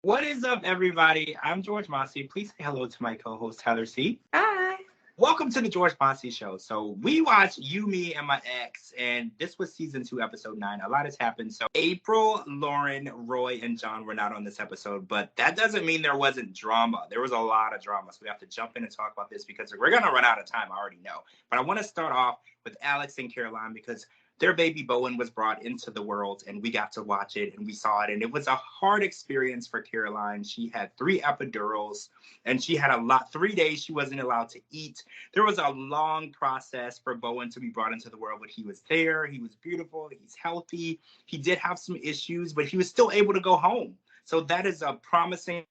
What is up, everybody? I'm George Mossey. Please say hello to my co-host Tyler C. Hi. Welcome to the George Mossey Show. So we watched You, Me, and My Ex, and this was season 2, episode 9. A lot has happened. So April, Lauren, Roy, and John were not on this episode, but that doesn't mean there wasn't drama. There was a lot of drama. So we have to jump in and talk about this because we're gonna run out of time. I already know. But I want to start off with Alex and Caroline because their baby Bowen was brought into the world and we got to watch it and we saw it. And it was a hard experience for Caroline. She had 3 epidurals and she had 3 days she wasn't allowed to eat. There was a long process for Bowen to be brought into the world, but he was there. He was beautiful. He's healthy. He did have some issues, but he was still able to go home. So that is a promising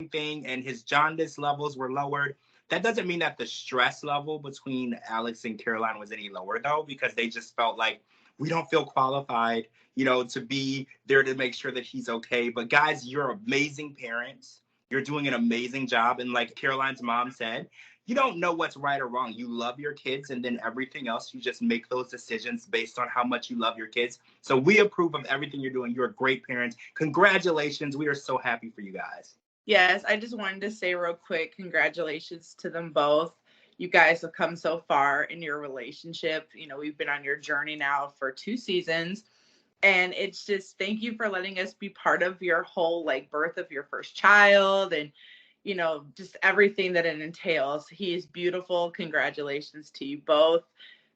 thing. And his jaundice levels were lowered. That doesn't mean that the stress level between Alex and Caroline was any lower, though, because they just felt like we don't feel qualified, to be there to make sure that he's okay. But guys, you're amazing parents. You're doing an amazing job. And like Caroline's mom said, you don't know what's right or wrong. You love your kids, and then everything else, you just make those decisions based on how much you love your kids. So we approve of everything you're doing. You're a great parent. Congratulations. We are so happy for you guys. Yes, I just wanted to say real quick, congratulations to them both. You guys have come so far in your relationship. We've been on your journey now for 2 seasons. And it's just thank you for letting us be part of your whole birth of your first child and just everything that it entails. He is beautiful. Congratulations to you both.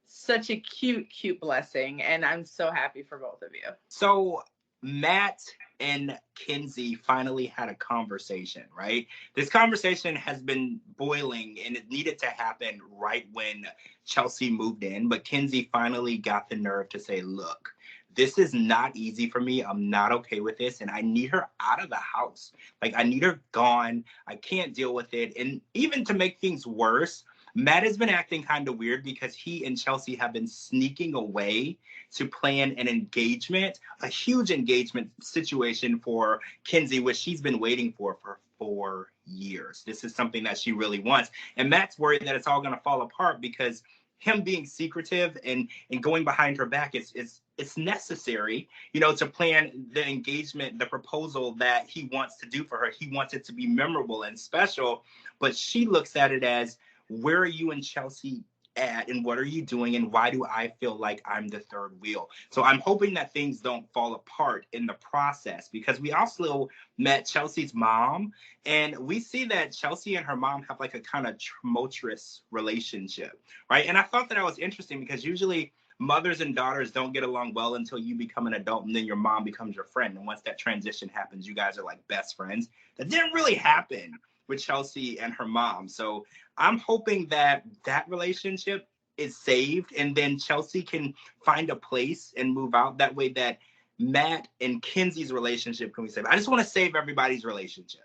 Such a cute blessing. And I'm so happy for both of you. So Matt and Kinsey finally had a conversation, right? This conversation has been boiling and it needed to happen right when Chelsea moved in. But Kinsey finally got the nerve to say, look, this is not easy for me. I'm not okay with this. And I need her out of the house. I need her gone. I can't deal with it. And even to make things worse, Matt has been acting kind of weird because he and Chelsea have been sneaking away to plan an engagement, a huge engagement situation for Kinsey, which she's been waiting for 4 years. This is something that she really wants. And Matt's worried that it's all going to fall apart because him being secretive and going behind her back is it's necessary, to plan the engagement, the proposal that he wants to do for her. He wants it to be memorable and special, but she looks at it as, where are you and Chelsea at and what are you doing and why do I feel like I'm the third wheel? So I'm hoping that things don't fall apart in the process because we also met Chelsea's mom and we see that Chelsea and her mom have a kind of tumultuous relationship, right? And I thought that was interesting because usually mothers and daughters don't get along well until you become an adult and then your mom becomes your friend. And once that transition happens, you guys are like best friends. That didn't really happen with Chelsea and her mom. So I'm hoping that that relationship is saved and then Chelsea can find a place and move out. That way that Matt and Kinsey's relationship can be saved. I just want to save everybody's relationship.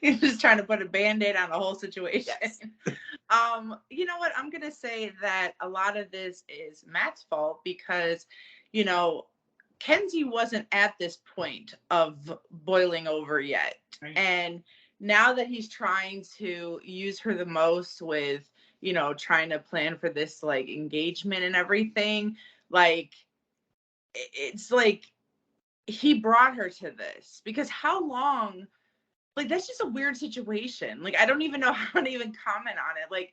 You're just trying to put a Band-Aid on the whole situation. Yes. You know what? I'm going to say that a lot of this is Matt's fault because, Kenzie wasn't at this point of boiling over yet. Right. And now that he's trying to use her the most with, trying to plan for this engagement and everything, it's he brought her to this because how long, that's just a weird situation. I don't even know how to even comment on it.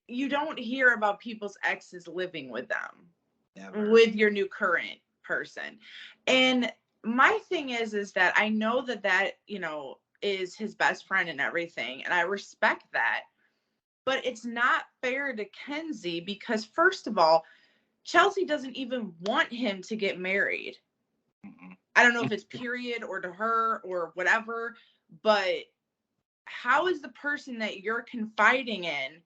You don't hear about people's exes living with them. Never. With your new current person. And my thing is that I know that, is his best friend and everything. And I respect that. But it's not fair to Kenzie because, first of all, Chelsea doesn't even want him to get married. Mm-mm. I don't know if it's period or to her or whatever, but how is the person that you're confiding in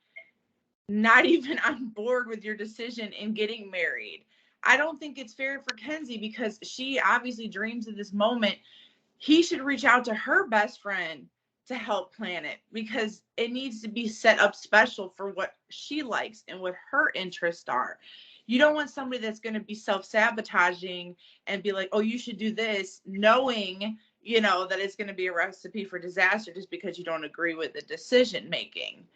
not even on board with your decision in getting married? I don't think it's fair for Kenzie because she obviously dreams of this moment. He should reach out to her best friend to help plan it because it needs to be set up special for what she likes and what her interests are. You don't want somebody that's going to be self-sabotaging and be like, oh, you should do this, knowing, that it's going to be a recipe for disaster just because you don't agree with the decision making.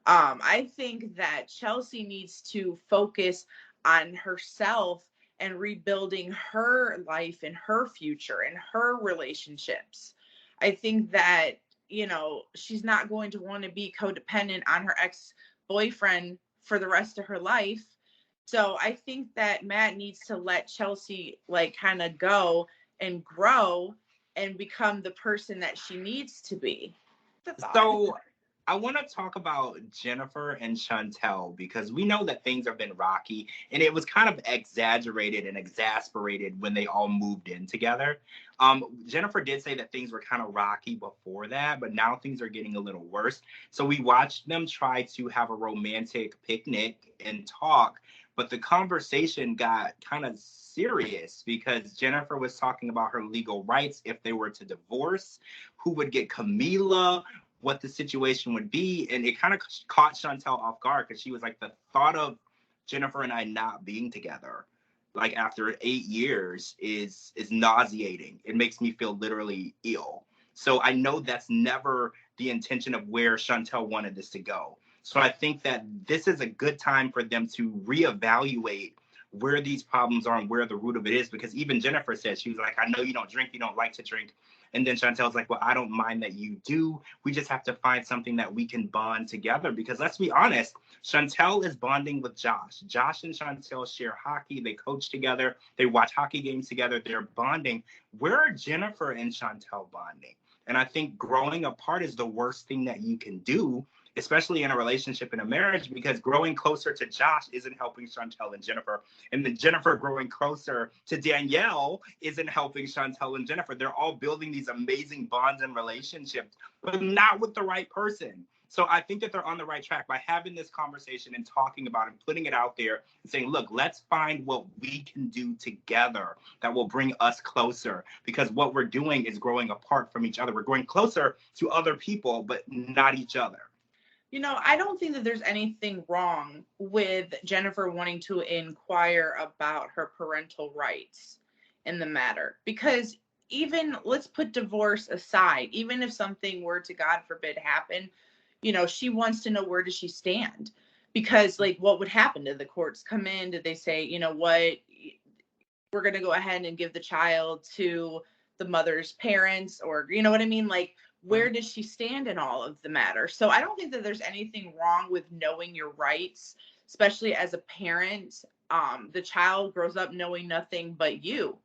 I think that Chelsea needs to focus on herself and rebuilding her life and her future and her relationships. I think that, she's not going to want to be codependent on her ex-boyfriend for the rest of her life. So I think that Matt needs to let Chelsea like kind of go and grow and become the person that she needs to be. So I want to talk about Jennifer and Chantel because we know that things have been rocky and it was kind of exaggerated and exasperated when they all moved in together. Jennifer did say that things were kind of rocky before that, but now things are getting a little worse. So we watched them try to have a romantic picnic and talk, but the conversation got kind of serious because Jennifer was talking about her legal rights if they were to divorce, who would get Camila, what the situation would be. And it kind of caught Chantel off guard because she was like, the thought of Jennifer and I not being together, like after 8 years is nauseating. It makes me feel literally ill. So I know that's never the intention of where Chantel wanted this to go. So I think that this is a good time for them to reevaluate where these problems are and where the root of it is. Because even Jennifer said, she was like, I know you don't drink, you don't like to drink. And then Chantel's like, well, I don't mind that you do. We just have to find something that we can bond together. Because let's be honest, Chantel is bonding with Josh. Josh and Chantel share hockey. They coach together. They watch hockey games together. They're bonding. Where are Jennifer and Chantel bonding? And I think growing apart is the worst thing that you can do, especially in a relationship, in a marriage, because growing closer to Josh isn't helping Chantel and Jennifer. And then Jennifer growing closer to Danielle isn't helping Chantel and Jennifer. They're all building these amazing bonds and relationships, but not with the right person. So I think that they're on the right track by having this conversation and talking about it, putting it out there and saying, look, let's find what we can do together that will bring us closer, because what we're doing is growing apart from each other. We're growing closer to other people, but not each other. I don't think that there's anything wrong with Jennifer wanting to inquire about her parental rights in the matter, because even, let's put divorce aside, even if something were to, God forbid, happen, she wants to know, where does she stand? Because like, what would happen? Did the courts come in? Did they say, what, we're going to go ahead and give the child to the mother's parents? Or, you know what I mean? Like, where does she stand in all of the matter? So I don't think that there's anything wrong with knowing your rights, especially as a parent. The child grows up knowing nothing but you,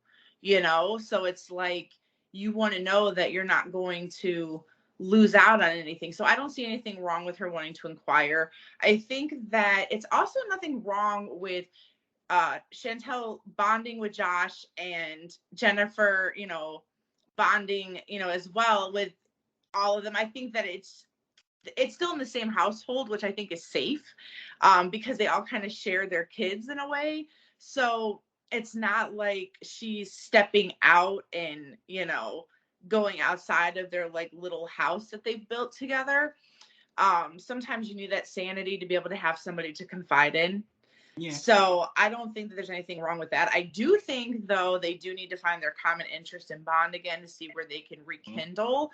so it's like, you want to know that you're not going to lose out on anything. So I don't see anything wrong with her wanting to inquire. I think that it's also nothing wrong with Chantel bonding with Josh and Jennifer, bonding, as well with all of them. I think that it's still in the same household, which I think is safe, because they all kind of share their kids in a way. So it's not like she's stepping out and, going outside of their like little house that they've built together. Sometimes you need that sanity to be able to have somebody to confide in. Yeah. So I don't think that there's anything wrong with that. I do think, though, they do need to find their common interest and bond again to see where they can rekindle.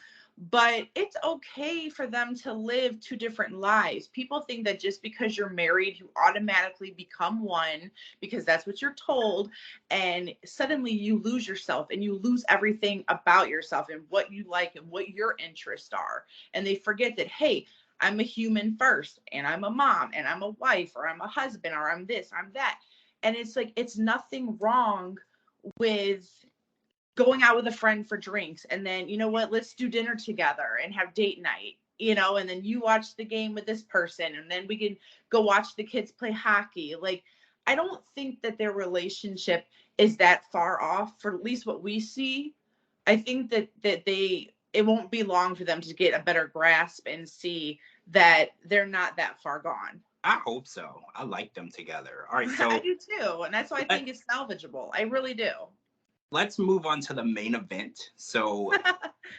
But it's okay for them to live two different lives. People think that just because you're married, you automatically become one because that's what you're told. And suddenly you lose yourself and you lose everything about yourself and what you like and what your interests are. And they forget that, hey, I'm a human first, and I'm a mom, and I'm a wife, or I'm a husband, or I'm this, I'm that. And it's like, it's nothing wrong with going out with a friend for drinks. And then, you know what, let's do dinner together and have date night, and then you watch the game with this person, and then we can go watch the kids play hockey. Like, I don't think that their relationship is that far off, for at least what we see. I think that it won't be long for them to get a better grasp and see that they're not that far gone. I hope so. I like them together. All right, so I do too, and that's why I think it's salvageable. I really do. Let's move on to the main event. So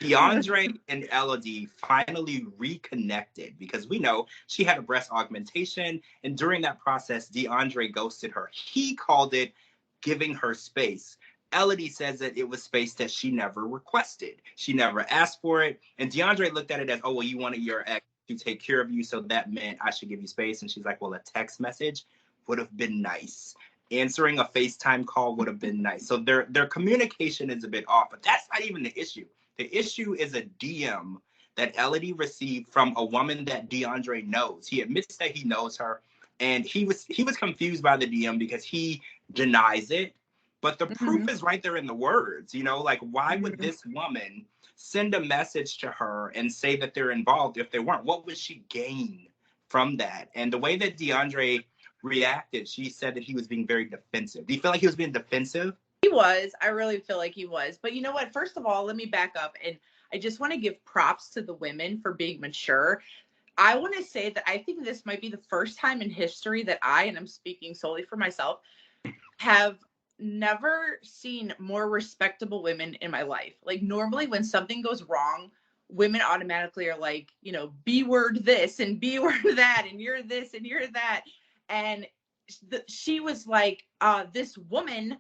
DeAndre and Elodie finally reconnected because we know she had a breast augmentation, and during that process, DeAndre ghosted her. He called it giving her space. Elodie says that it was space that she never requested. She never asked for it. And DeAndre looked at it as, oh, well, you wanted your ex to take care of you, so that meant I should give you space. And she's like, well, a text message would have been nice. Answering a FaceTime call would have been nice. So their communication is a bit off, but that's not even the issue. The issue is a DM that Elodie received from a woman that DeAndre knows. He admits that he knows her, and he was confused by the DM because he denies it. But the proof is right there in the words, you know, like why would this woman send a message to her and say that they're involved if they weren't? What would she gain from that? And the way that DeAndre reacted, she said that he was being very defensive. Do you feel like he was being defensive? He was. I really feel like he was. But you know what? First of all, let me back up. And I just want to give props to the women for being mature. I want to say that I think this might be the first time in history that and I'm speaking solely for myself, have never seen more respectable women in my life. Like normally when something goes wrong, women automatically are like, you know, B word this and B word that, and you're this and you're that. And she was like, this woman,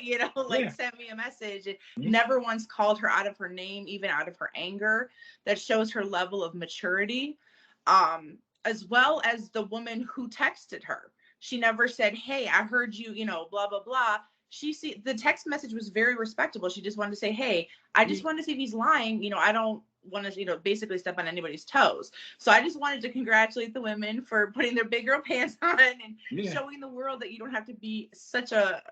you know, like sent me a message and never once called her out of her name, even out of her anger. That shows her level of maturity, as well as the woman who texted her. She never said, hey, I heard you, you know, blah, blah, blah. The text message was very respectable. She just wanted to say, hey, I just want to see if he's lying. You know, I don't want to, you know, basically step on anybody's toes. So I just wanted to congratulate the women for putting their big girl pants on and showing the world that you don't have to be such a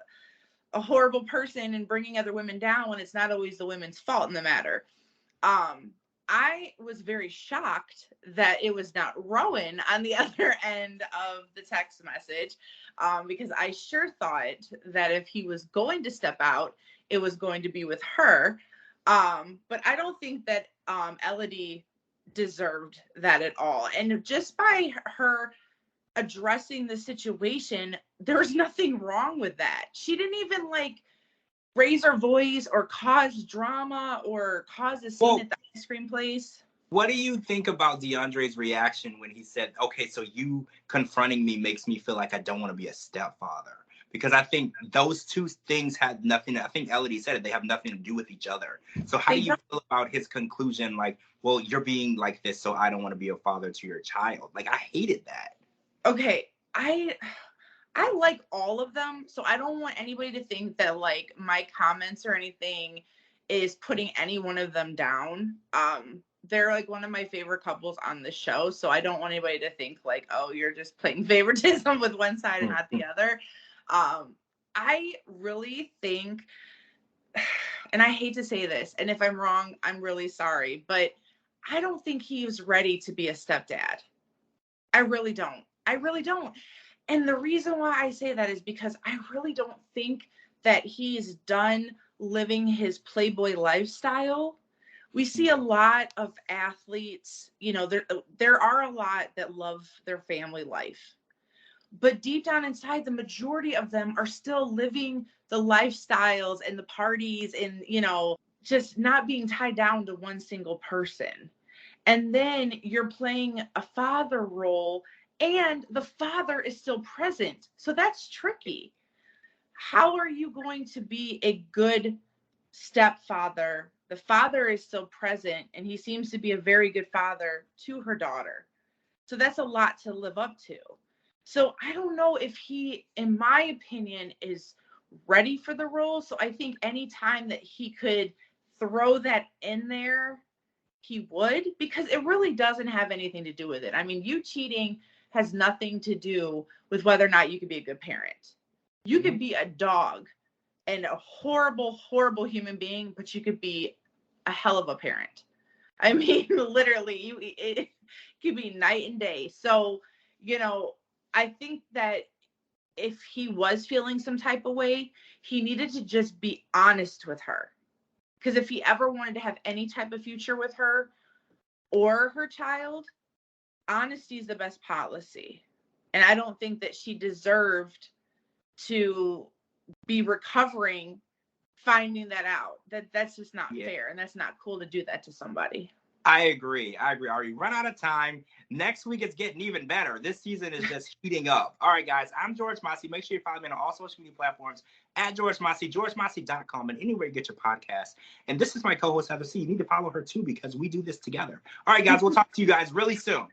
horrible person and bringing other women down when it's not always the women's fault in the matter. I was very shocked that it was not Rowan on the other end of the text message, because I sure thought that if he was going to step out, it was going to be with her. But I don't think that Elodie deserved that at all. And just by her addressing the situation, there was nothing wrong with that. She didn't even like raise her voice or cause drama or cause a scene at the ice cream place. What do you think about DeAndre's reaction when he said, okay, so you confronting me makes me feel like I don't want to be a stepfather? Because I think those two things had nothing, I think Elodie said it, they have nothing to do with each other. So how do you feel about his conclusion, like, well, you're being like this, so I don't want to be a father to your child? Like, I hated that. Okay, I like all of them, so I don't want anybody to think that like my comments or anything is putting any one of them down. They're like one of my favorite couples on the show, so I don't want anybody to think like, oh, you're just playing favoritism with one side and not the other. I really think, and I hate to say this, and if I'm wrong, I'm really sorry, but I don't think he was ready to be a stepdad. I really don't. And the reason why I say that is because I really don't think that he's done living his Playboy lifestyle. We see a lot of athletes, you know, there are a lot that love their family life. But deep down inside, the majority of them are still living the lifestyles and the parties and, you know, just not being tied down to one single person. And then you're playing a father role and the father is still present. So that's tricky. How are you going to be a good stepfather? The father is still present and he seems to be a very good father to her daughter. So that's a lot to live up to. So I don't know if he, in my opinion, is ready for the role. So I think any time that he could throw that in there, he would, because it really doesn't have anything to do with it. I mean, you cheating has nothing to do with whether or not you could be a good parent. You could be a dog and a horrible, horrible human being, but you could be a hell of a parent. I mean, literally, it could be night and day. So, you know, I think that if he was feeling some type of way, he needed to just be honest with her. Because if he ever wanted to have any type of future with her or her child, honesty is the best policy. And I don't think that she deserved to be recovering, finding that out. That's just not fair. And that's not cool to do that to somebody. I agree. Ari, run out of time. Next week, it's getting even better. This season is just heating up. All right, guys, I'm George Mossey. Make sure you follow me on all social media platforms at George Mossey, georgemossey.com, and anywhere you get your podcast. And this is my co-host, Heather C. You need to follow her, too, because we do this together. All right, guys, we'll talk to you guys really soon.